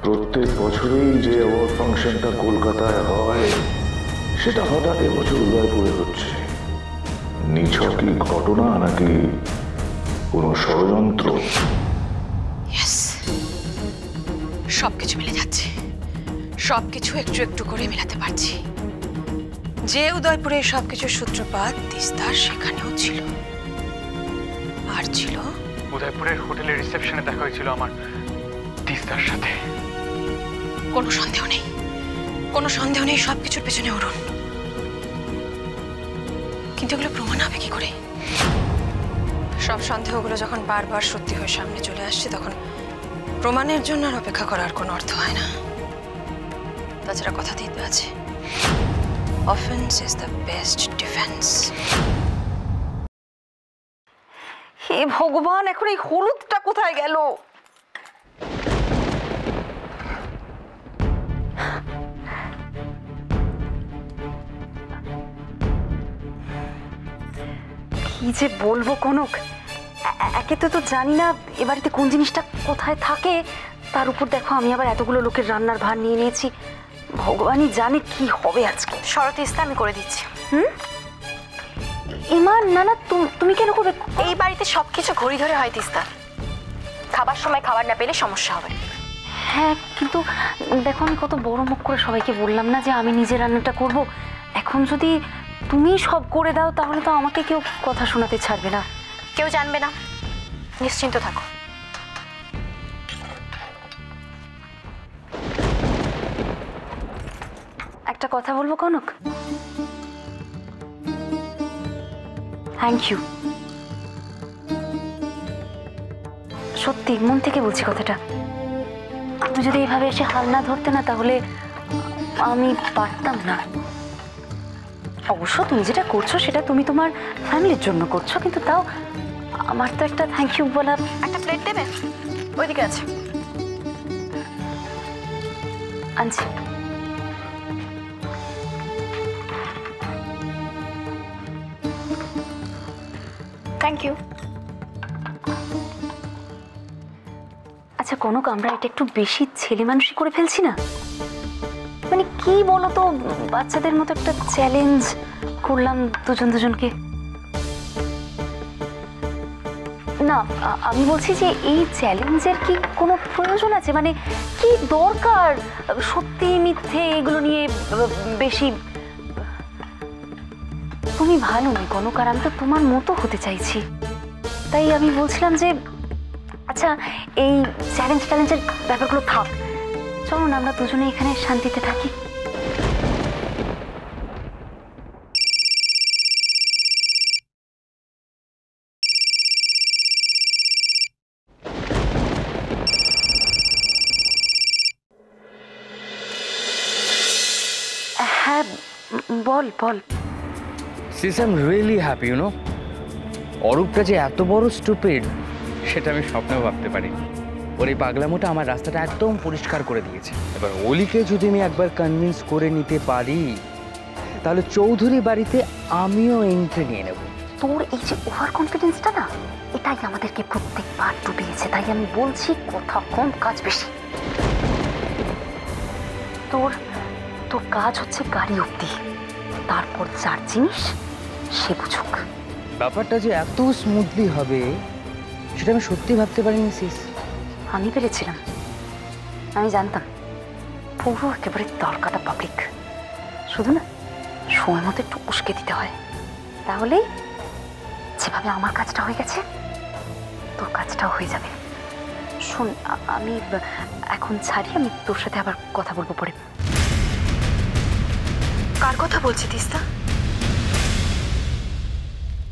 প্রত্যেক বছরেই যে অ্যাওয়ার্ড ফাংশনটা কলকাতায় হয় সেটা হঠাৎ এবছর উদয়পুরে হচ্ছে। নিছকই ঘটনা নাকি কোনো ষড়যন্ত্র? সবকিছু মিলে যাচ্ছে, সবকিছু একটু একটু করে মেলাতে পারছি। যে উদয়পুরে সবকিছুর সূত্রপাত তিস্তার, সেখানেও ছিল। আর ছিল উদয়পুরের হোটেলের রিসেপশনে দেখা হয়েছিল আমার তিস্তার সাথে। কোনো সন্দেহ নেই, কোনো সন্দেহ নেই সবকিছুর পেছনে অরুণ। কিন্তু এগুলো প্রমাণ হবে কি করে? সব সন্দেহগুলো যখন বারবার সত্যি হয়ে সামনে চলে আসছে, তখন প্রমাণের জন্য আর অপেক্ষা করার কোনো অর্থ হয় না। তাছাড়া কথা দিতে আছে, offence is the best defence. হে ভগবান, এখন এই হলুদটা কোথায় গেল? কি যে বলবো কনক, একে তো জানি না এ বাড়িতে কোন জিনিসটা কোথায় থাকে, তার উপর দেখো আমি আবার এতগুলো লোকের রান্নার ভার নিয়ে নিয়েছি। ভগবানই জানে কি হবে আজকে। শরতেস্তা আমি করে দিচ্ছি। এমা, না না, তুমি কেন করবে? এই বাড়িতে সবকিছু ঘড়ি ধরে হয় তিস্তা, খাবার সময় খাবার না পেলে সমস্যা হবে। হ্যাঁ, কিন্তু দেখো আমি কত বড় মুখ করে সবাইকে বললাম না যে আমি নিজে রান্নাটা করব। এখন যদি তুমি সব করে দাও তাহলে তো আমাকে কেউ কথা শোনাতে ছাড়বে না। কেউ জানবে না, নিশ্চিন্ত থাকো। একটা কথা বলবো কনক? থ্যাংক ইউ, সত্যি মন থেকে বলছি কথাটা। তুমি যদি এইভাবে এসে হাল না ধরতে না, তাহলে আমি পারতাম না। অবশ্য তুমি যেটা করছো সেটা তুমি তোমার ফ্যামিলির জন্য করছো, কিন্তু তাও আমার তো একটা থ্যাংক ইউ বলা। একটা প্লেট দেবে? ওইদিকে আছে, আনছি। Thank you. আচ্ছা কনক, আমরা এটা একটু বেশি ছেলে মানুষই করে ফেলছি না? মানে কি বলতো, বাচ্চাদের মতো একটা চ্যালেঞ্জ করলাম দুজনকে। না, আমি বলছি যে এই চ্যালেঞ্জের কি কোনো প্রয়োজন আছে? মানে কি দরকার সত্যি মিথ্যে এগুলো নিয়ে বেশি? তুমি ভালো নেই কনক, আর আমি তো তোমার মতো হতে চাইছি। তাই আমি বলছিলাম যে আচ্ছা এই চ্যালেঞ্জের ব্যাপারগুলো থাক, চলো না আমরা দুজনে এখানে শান্তিতে থাকি। হ্যাঁ বল। Sis, I am really happy, you know. অরূপটা যে এত বড় স্টুপিড সেটা আমি স্বপ্নেও ভাবতে পারি। ওর এই পাগলামোটা আমার রাস্তাটা একদম পরিষ্কার করে দিয়েছে। এবার অলিকে যদি আমি একবার কনভিন্স করে নিতে পারি, তাহলে চৌধুরী বাড়িতে আমিও এন্ট্রি নিয়ে নেব। তোর এই যে ওভার কনফিডেন্সটা না, এটাই আমাদেরকে প্রত্যেকবার ডুবিয়েছে। তাই আমি বলছি কথা কম কাজ বেশি। তোর কাজ হচ্ছে গাড়ি অব্দি, তারপর যার জিনিস সে বুঝুক। ব্যাপারটা যে এত স্মুথলি হবে সেটা আমি সত্যি ভাবতে পারিনি সিস। আমি পেরেছিলাম, আমি জানতাম পুরো একেবারে তলকাটা পাবলিক। শুধু না সময় মতো একটু উস্কে দিতে হয়, তাহলেই যেভাবে আমার কাজটা হয়ে গেছে তোর কাজটাও হয়ে যাবে। শোন, আমি এখন ছাড়ি, আমি তোর সাথে আবার কথা বলবো পরে। কার কথা বলছি তিস্তা?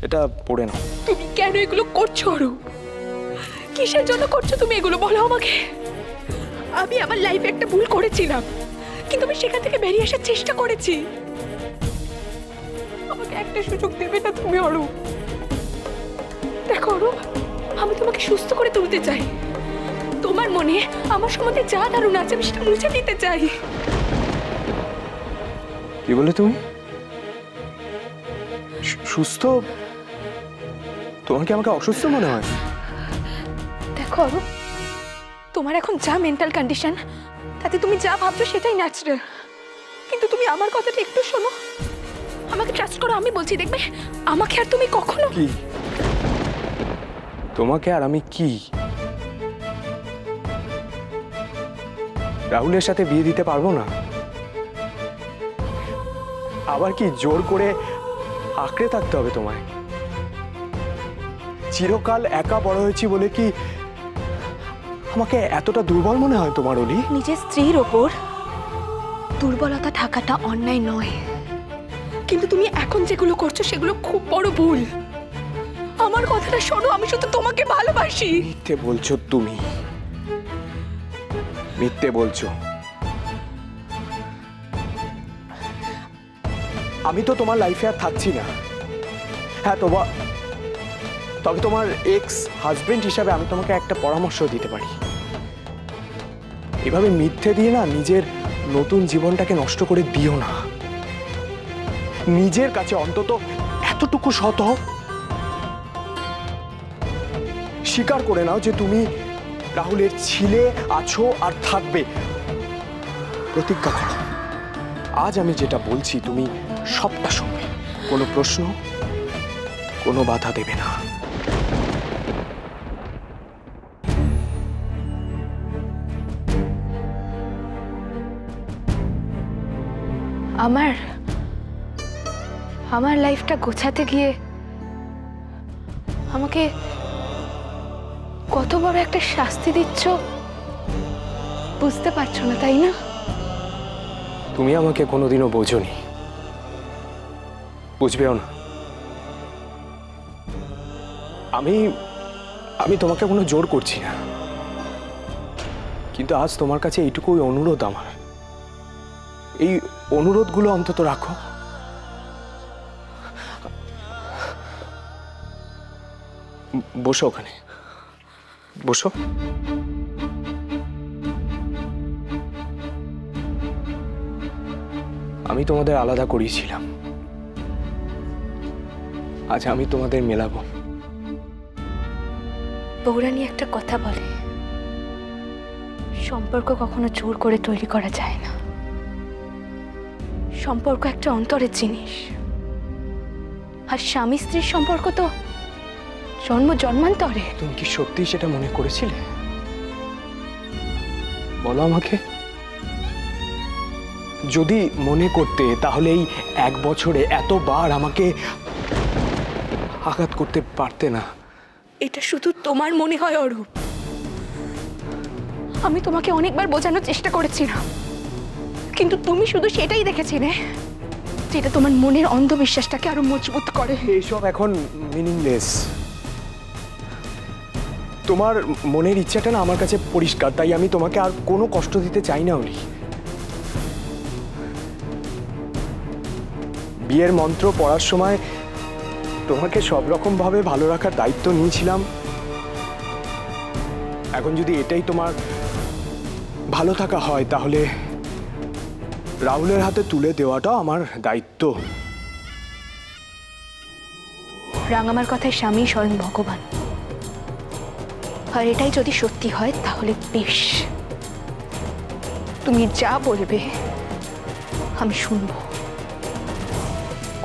এটা পড়ে নাও। তুমি কেন এগুলো করছো অরূপ? কিসের জন্য করছো তুমি এগুলো, বলো আমাকে। আমি আমার লাইফে একটা ভুল করেছিলাম, কিন্তু আমি সেখান থেকে বেরিয়ে আসার চেষ্টা করেছি। আমাকে একটা সুযোগ দেবে না তুমি অরূপ? দেখো অরূপ, আমি তোমাকে সুস্থ করে তুলতে চাই। তোমার মনে আমার সম্বন্ধে যা ধারণা আছে আমি সেটা মুছে দিতে চাই। কি বলে তুমি? সুস্থ? তোমার কি আমাকে অসুস্থ মনে হয়? দেখো অরূপ, তোমার তোমার এখন যা মেন্টাল কন্ডিশন, তাতে তুমি যা ভাবছো সেটাই ন্যাচারাল। কিন্তু তুমি আমার কথাটা একটু শোনো, আমাকে ট্রাস্ট করো। আমি বলছি, দেখবে আমাকে আর তুমি কখনো। কি তোমাকে আর আমি কি রাহুলের সাথে বিয়ে দিতে পারবো না? আবার কি জোর করে আঁকড়ে থাকতে হবে তোমায়? চিরকাল একা বড় হয়েছি বলে কি আমাকে এতটা দুর্বল মনে হয় তোমার অলি? নিজের স্ত্রীর ওপর দুর্বলতা থাকাটা অন্যায় নয়, কিন্তু তুমি এখন যেগুলো করছো সেগুলো খুব বড় ভুল। আমার কথাটা শোনো, আমি শুধু তোমাকে ভালোবাসি। মিথ্যে বলছো তুমি, মিথ্যে বলছো। আমি তো তোমার লাইফে আর থাকছি না। হ্যাঁ, তবে তোমার এক্স হাজবেন্ড হিসাবে আমি তোমাকে একটা পরামর্শ দিতে পারি। এভাবে মিথ্যে দিয়ে না নিজের নতুন জীবনটাকে নষ্ট করে দিও না। নিজের কাছে অন্তত এতটুকু সৎ হও, স্বীকার করে নাও যে তুমি রাহুলের ছিলে, আছো আর থাকবে। প্রতিজ্ঞা করো, আজ আমি যেটা বলছি তুমি সবটা শুনবে, কোনো প্রশ্ন, কোনো বাধা দেবে না। আমার লাইফটা গোছাতে গিয়ে আমাকে কত বড় একটা শাস্তি দিচ্ছ বুঝতে পারছো না, তাই না? তুমি আমাকে কোনোদিনও বোঝোনি, বুঝবেও না। আমি তোমাকে কোনো জোর করছি না, কিন্তু আজ তোমার কাছে এইটুকুই অনুরোধ আমার, এই অনুরোধগুলো অন্তত রাখো। বসো, ওখানে বসো। আমি তোমাদের আলাদা করিয়েছিলাম, আজ আমি তোমাদের মেলাবো। বৌরানী একটা কথা বলে, সম্পর্ক কখনো জোর করে তৈরি করা যায় না। সম্পর্ক একটা অন্তরের জিনিস, আর স্বামী স্ত্রীর সম্পর্ক তো জন্ম জন্মান্তরে। তুমি কি সত্যি সেটা মনে করেছিলে? বলো আমাকে। যদি মনে করতে তাহলে এই 1 বছরে এতবার আমাকে আঘাত করতে পারতে না। এটা শুধু তোমার মনে হয় অরূপ। আমি তোমাকে অনেকবার বোঝানোর চেষ্টা করেছিলাম, কিন্তু তুমি শুধু সেটাই দেখেছিলে যেটা তোমার মনের অন্ধবিশ্বাসটাকে আরো মজবুত করে। এইসব এখন মিনিংলেস। তোমার মনের ইচ্ছাটা না আমার কাছে পরিষ্কার, তাই আমি তোমাকে আর কোনো কষ্ট দিতে চাই না অলি। বিয়ের মন্ত্র পড়ার সময় তোমাকে সব রকম ভাবে ভালো রাখার দায়িত্ব নিয়েছিলাম। এখন যদি এটাই তোমার ভালো থাকা হয়, তাহলে রাহুলের হাতে তুলে দেওয়াটাও আমার দায়িত্ব। রাঙামার কথায় স্বামী স্বয়ং ভগবান, আর এটাই যদি সত্যি হয় তাহলে বেশ। তুমি যা বলবে আমি শুনবো,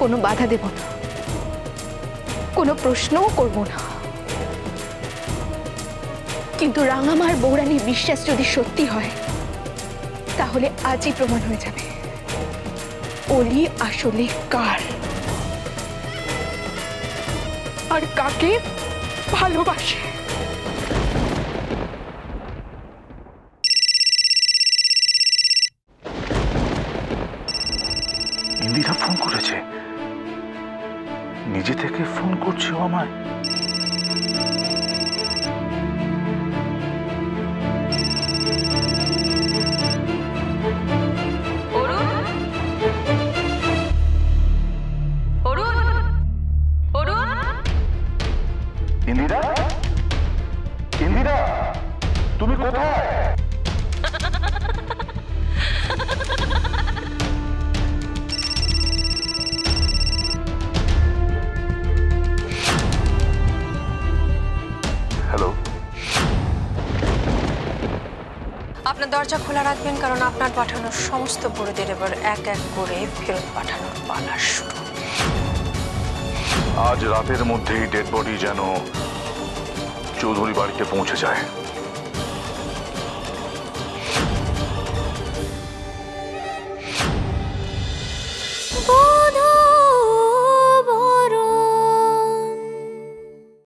কোনো বাধা দেব না, কোনো প্রশ্নও করব না। কিন্তু রাঙামার বৌরানীর বিশ্বাস যদি সত্যি হয়, তাহলে আজই প্রমাণ হয়ে যাবে অলি আসলে কার আর কাকে ভালোবাসে। ইন্দিরা ফোন করেছে, নিজে থেকে ফোন করছে ও আমায়। ইন্দিরা, ইন্দিরা, তুমি কোথায়? দরজা খোলা রাখবেন, কারণ আপনার পাঠানো সমস্ত বড়দের এবার এক এক করে ফেরত পাঠানোর পালা শুরু। আজ রাতের মধ্যেই ডেড বডি যেন চৌধুরী বাড়িতে পৌঁছে যায়।